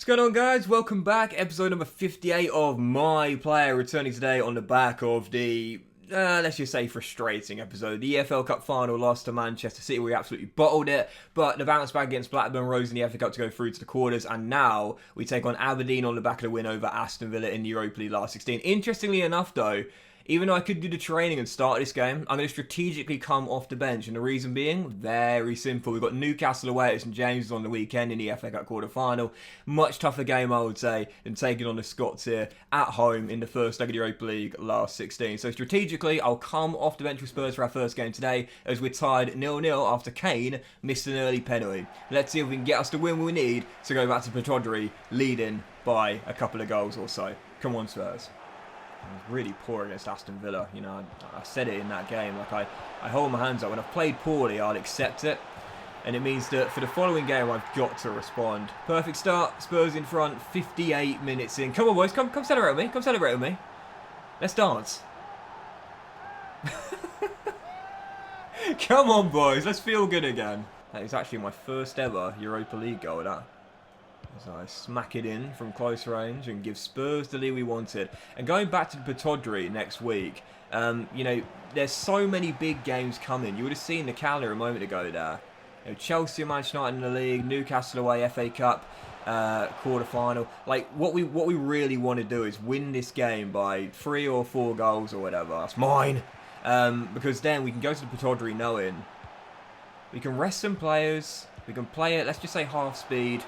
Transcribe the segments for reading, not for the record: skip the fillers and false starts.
What's going on, guys? Welcome back. Episode number 58 of My Player, returning today on the back of the, let's just say, frustrating episode. The EFL Cup final loss to Manchester City. We absolutely bottled it, but the bounce back against Blackburn rose in the FA Cup to go through to the quarters, and now we take on Aberdeen on the back of the win over Aston Villa in the Europa League last 16. Interestingly enough, though, even though I could do the training and start this game, I'm going to strategically come off the bench. And the reason being, very simple. We've got Newcastle away at St James's on the weekend in the FA Cup quarter-final. Much tougher game, I would say, than taking on the Scots here at home in the first leg of the Europa League last 16. So strategically, I'll come off the bench with Spurs for our first game today, as we're tied 0-0 after Kane missed an early penalty. Let's see if we can get us the win we need to go back to Pittodrie, leading by a couple of goals or so. Come on, Spurs. I was really poor against Aston Villa. You know, I said it in that game. Like, I hold my hands up. When I've played poorly, I'll accept it. And it means that for the following game, I've got to respond. Perfect start. Spurs in front. 58 minutes in. Come on, boys. Come celebrate with me. Come celebrate with me. Let's dance. Come on, boys. Let's feel good again. That is actually my first ever Europa League goal, that. As I smack it in from close range and give Spurs the lead we wanted. And going back to the Pittodrie next week, you know, there's so many big games coming. You would have seen the calendar a moment ago there. You know, Chelsea and Manchester United in the league, Newcastle away, FA Cup quarter-final. Like, what we really want to do is win this game by 3 or 4 goals or whatever. That's mine. Because then we can go to the Pittodrie knowing we can rest some players. We can play it, let's just say, half speed.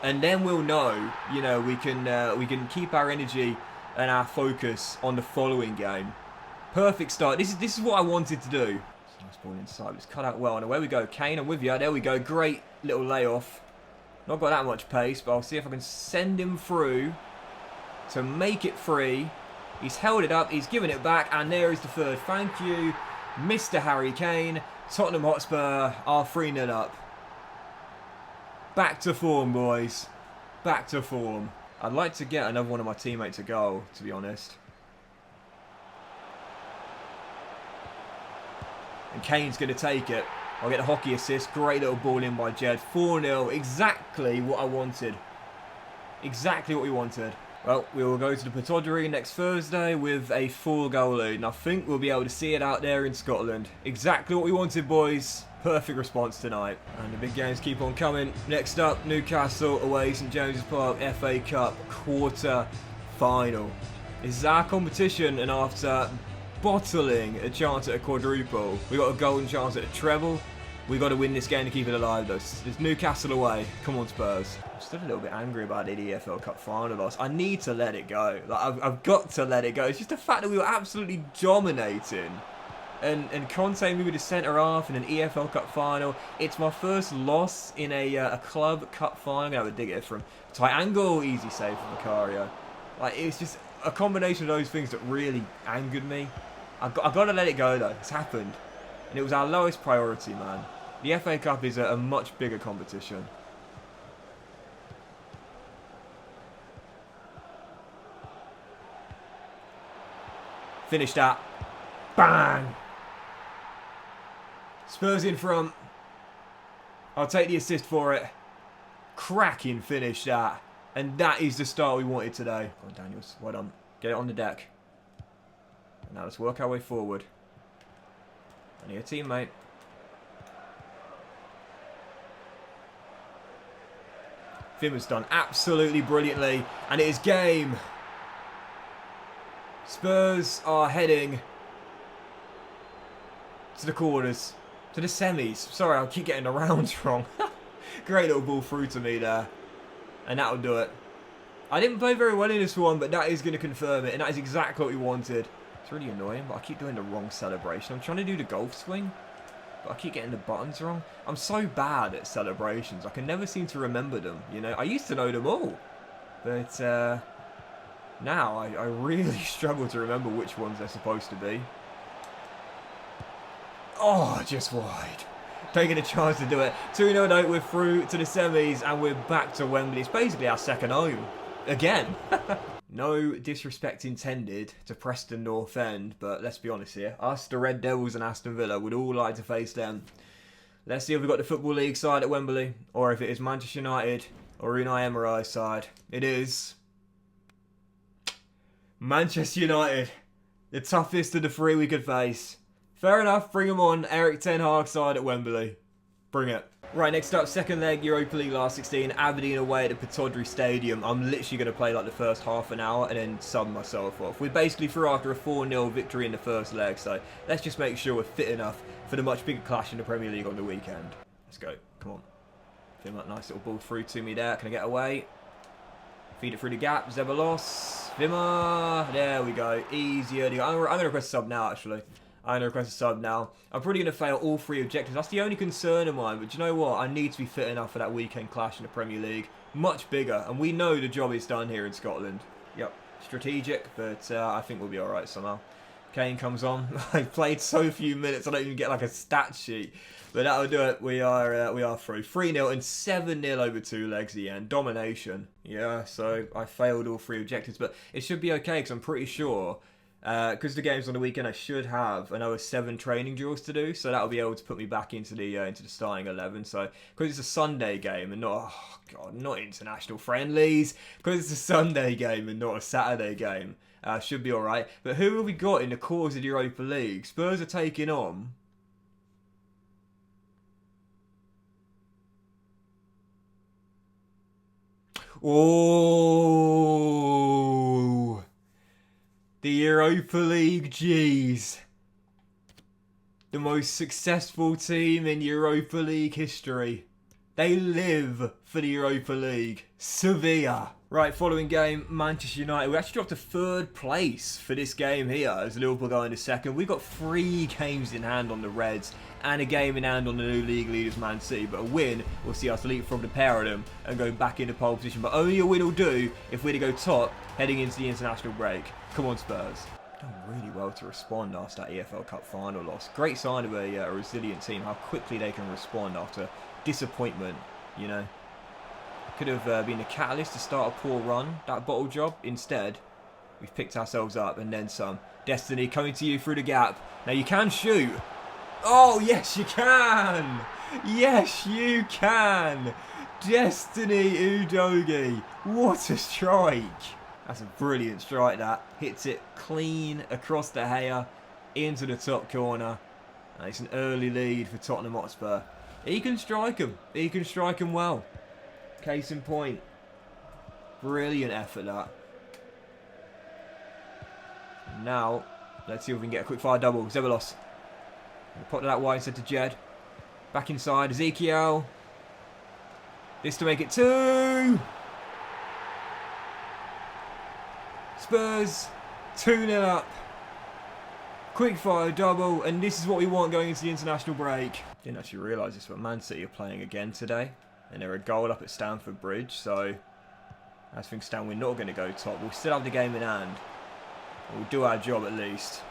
And then we'll know, you know, we can keep our energy and our focus on the following game. Perfect start. This is what I wanted to do. Nice ball inside. It's cut out well. And away we go. Kane, I'm with you. There we go. Great little layoff. Not got that much pace, but I'll see if I can send him through to make it free. He's held it up. He's given it back. And there is the third. Thank you, Mr. Harry Kane. Tottenham Hotspur are 3-0 up. Back to form, boys. Back to form. I'd like to get another one of my teammates a goal, to be honest. And Kane's going to take it. I'll get a hockey assist. Great little ball in by Jed. 4-0. Exactly what I wanted. Exactly what we wanted. Well, we will go to the Pittodrie next Thursday with a 4-goal lead. And I think we'll be able to see it out there in Scotland. Exactly what we wanted, boys. Perfect response tonight. And the big games keep on coming. Next up, Newcastle away, St James's Park, FA Cup quarter-final. This is our competition, and after bottling a chance at a quadruple, we got a golden chance at a treble. We got to win this game to keep it alive, though. It's Newcastle away. Come on, Spurs. I'm still a little bit angry about the EFL Cup final loss. I need to let it go. Like, I've got to let it go. It's just the fact that we were absolutely dominating. And Conte moved to centre-half in an EFL Cup final. It's my first loss in a club cup final. I'm going to have a dig it from tight angle, easy save from Vicario. Like, it's just a combination of those things that really angered me. I've got to let it go, though. It's happened. And it was our lowest priority, man. The FA Cup is a much bigger competition. Finish that. Bang! Spurs in front. I'll take the assist for it. Cracking finish, that. And that is the start we wanted today. Go on, Daniels. Well done. Get it on the deck. And now let's work our way forward. I need a teammate. Fimmer's done absolutely brilliantly. And it is game. Spurs are heading to the quarters. To the semis. Sorry, I'll keep getting the rounds wrong. Great little ball through to me there. And that'll do it. I didn't play very well in this one, but that is going to confirm it. And that is exactly what we wanted. It's really annoying, but I keep doing the wrong celebration. I'm trying to do the golf swing, but I keep getting the buttons wrong. I'm so bad at celebrations. I can never seem to remember them, you know. I used to know them all. But now I really struggle to remember which ones they're supposed to be. Oh, just wide. Taking a chance to do it. 2-0 though, we're through to the semis and we're back to Wembley. It's basically our second home. Again. No disrespect intended to Preston North End, but let's be honest here. Us, the Red Devils and Aston Villa would all like to face them Let's see if we've got the Football League side at Wembley, or if it is Manchester United or Unai Emery's side. It is Manchester United. The toughest of the three we could face. Fair enough, bring them on. Eric Ten Hag side at Wembley. Bring it. Right, next up, second leg, Europa League last 16, Aberdeen away at the Pittodrie Stadium. I'm literally going to play like the first half an hour and then sub myself off. We're basically through after a 4-0 victory in the first leg, so let's just make sure we're fit enough for the much bigger clash in the Premier League on the weekend. Let's go. Come on. Feel like nice little ball through to me there. Can I get away? Feed it through the gap. Zebalos. Vimmer. There we go. Easier. I'm going to request a sub now, actually. I'm going to request a sub now. I'm probably going to fail all three objectives. That's the only concern of mine. But do you know what? I need to be fit enough for that weekend clash in the Premier League. Much bigger. And we know the job is done here in Scotland. Yep. Strategic. But I think we'll be alright somehow. Kane comes on. I've played so few minutes. I don't even get like a stat sheet. But that'll do it. We are through. 3-0 and 7-0 over 2 legs at the end. Domination. Yeah, so I failed all three objectives. But it should be okay because I'm pretty sure... because the game's on the weekend, I should have another 7 training drills to do, so that'll be able to put me back into the starting 11. So because it's a Sunday game and not not international friendlies, because it's a Sunday game and not a Saturday game, should be all right. But who have we got in the cause of the Europa League? Spurs are taking on. Oh. The Europa League G's. The most successful team in Europa League history. They live for the Europa League. Sevilla. Right, following game, Manchester United. We actually dropped to 3rd place for this game here as Liverpool go into 2nd. We've got 3 games in hand on the Reds and a game in hand on the new league leaders Man City. But a win will see us leapfrog the pair of them and go back into pole position. But only a win will do if we're to go top heading into the international break. Come on, Spurs. Done really well to respond after that EFL Cup final loss. Great sign of a resilient team, how quickly they can respond after disappointment, you know. Could have been a catalyst to start a poor run, that bottle job. Instead, we've picked ourselves up and then some. Destiny coming to you through the gap. Now you can shoot. Oh, yes you can. Yes you can. Destiny Udogie. What a strike. That's a brilliant strike, that. Hits it clean across the hair into the top corner. And it's an early lead for Tottenham Hotspur. He can strike them. He can strike them well. Case in point. Brilliant effort, that. Now, let's see if we can get a quick fire double. Zebalos. Pop that wide instead to Jed. Back inside. Ezekiel. This to make it 2. Spurs 2-0 up. Quick fire double, and this is what we want going into the international break. Didn't actually realise this, but Man City are playing again today, and they're a goal up at Stamford Bridge. So I think Stan, we're not going to go top. We'll still have the game in hand. We'll do our job at least.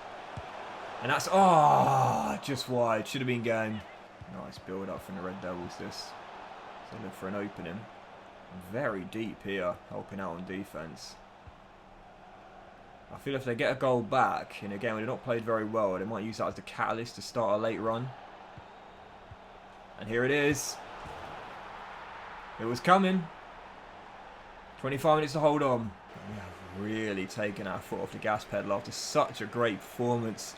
And that's just wide. Should have been game. Nice build up from the Red Devils. This. So look for an opening. Very deep here, helping out on defence. I feel if they get a goal back in a game where they've not played very well, they might use that as the catalyst to start a late run. And here it is. It was coming. 25 minutes to hold on. We have really taken our foot off the gas pedal after such a great performance.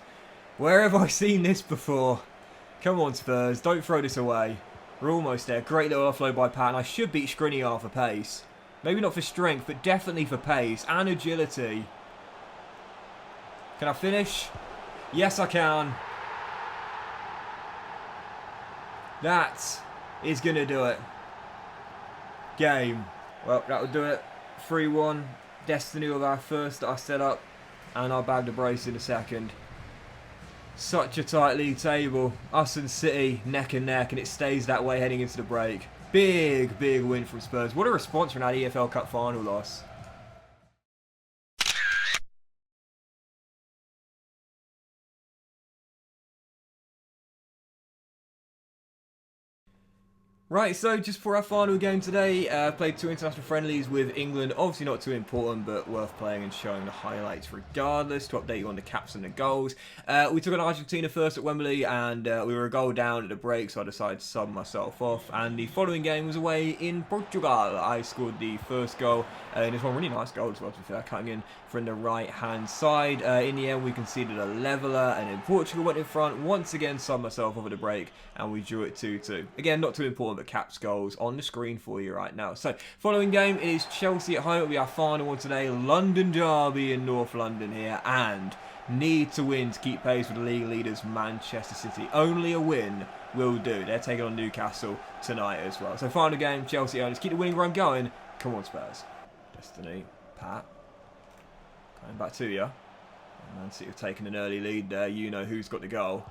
Where have I seen this before? Come on, Spurs. Don't throw this away. We're almost there. Great little offload by Pat. And I should beat Skriniar for pace. Maybe not for strength, but definitely for pace and agility. Can I finish? Yes, I can. That is going to do it. Game. Well, that will do it. 3-1. Destiny with our first that I set up. And I'll bag the brace in a second. Such a tight league table. Us and City neck and neck. And it stays that way heading into the break. Big, big win from Spurs. What a response from that EFL Cup final loss. Right, so just for our final game today, played 2 international friendlies with England. Obviously not too important, but worth playing and showing the highlights regardless, to update you on the caps and the goals. We took on Argentina first at Wembley, and we were a goal down at the break, so I decided to sub myself off. And the following game was away in Portugal. I scored the first goal in this one. Really nice goal as well, to be fair, cutting in from the right-hand side. In the end, we conceded a leveller, and then Portugal went in front. Once again, subbed myself off at the break, and we drew it 2-2. Again, not too important, but caps goals on the screen for you right now. So, following game is Chelsea at home. It'll be our final one today. London derby in North London here, and need to win to keep pace with the league leaders Manchester City. Only a win will do. They're taking on Newcastle tonight as well. So, final game, Chelsea owners. Keep the winning run going. Come on, Spurs. Destiny, Pat. Coming back to you. Man City have taken an early lead there. You know who's got the goal.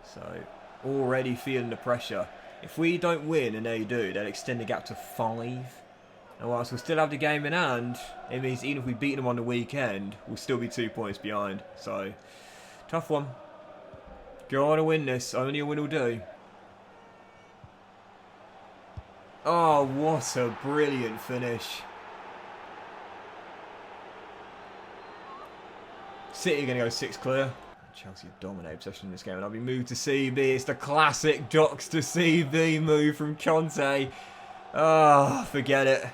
So, already feeling the pressure. If we don't win and they do, they'll extend the gap to 5. And whilst we'll still have the game in hand, it means even if we beat them on the weekend, we'll still be 2 points behind. So, tough one. Go on and win this. Only a win will do. Oh, what a brilliant finish. City are going to go 6 clear. Chelsea have dominated possession in this game, and I'll be moved to CB. It's the classic Docs to CB move from Conte. Oh, forget it.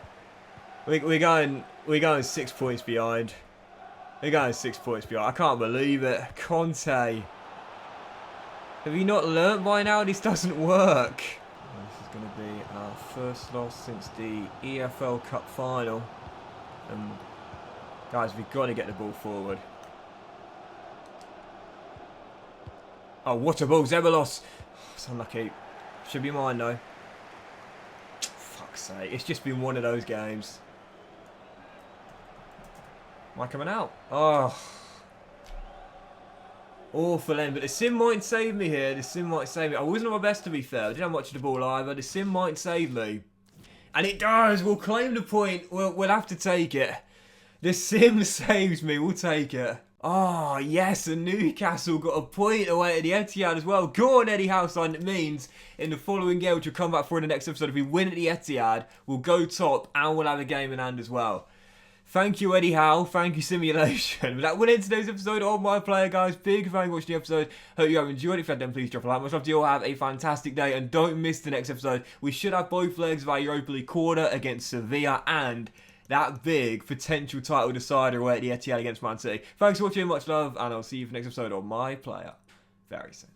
We're going 6 points behind. We're going 6 points behind. I can't believe it. Conte. Have you not learnt by now? This doesn't work. This is going to be our first loss since the EFL Cup final. Guys, we've got to get the ball forward. Oh, what a ball, Zeballos. It's unlucky. Should be mine, though. Fuck's sake. It's just been one of those games. Am I coming out? Oh. Awful end. But the sim might save me here. The sim might save me. I wasn't on my best, to be fair. I didn't have much of the ball either. The sim might save me. And it does. We'll claim the point. We'll have to take it. The sim saves me. We'll take it. Oh, yes, and Newcastle got a point away at the Etihad as well. Go on, Eddie Howe, sign. It means in the following game, which we'll come back for in the next episode, if we win at the Etihad, we'll go top and we'll have a game in hand as well. Thank you, Eddie Howe. Thank you, Simulation. But that will end today's episode of My Player, guys. Big fan of watching the episode. Hope you have enjoyed it. If you have, then please drop a like. Much love to you all. Have a fantastic day. And don't miss the next episode. We should have both legs of our Europa League quarter against Sevilla and that big potential title decider away at the Etihad against Man City. Thanks for watching, much love, and I'll see you for the next episode of My Player very soon.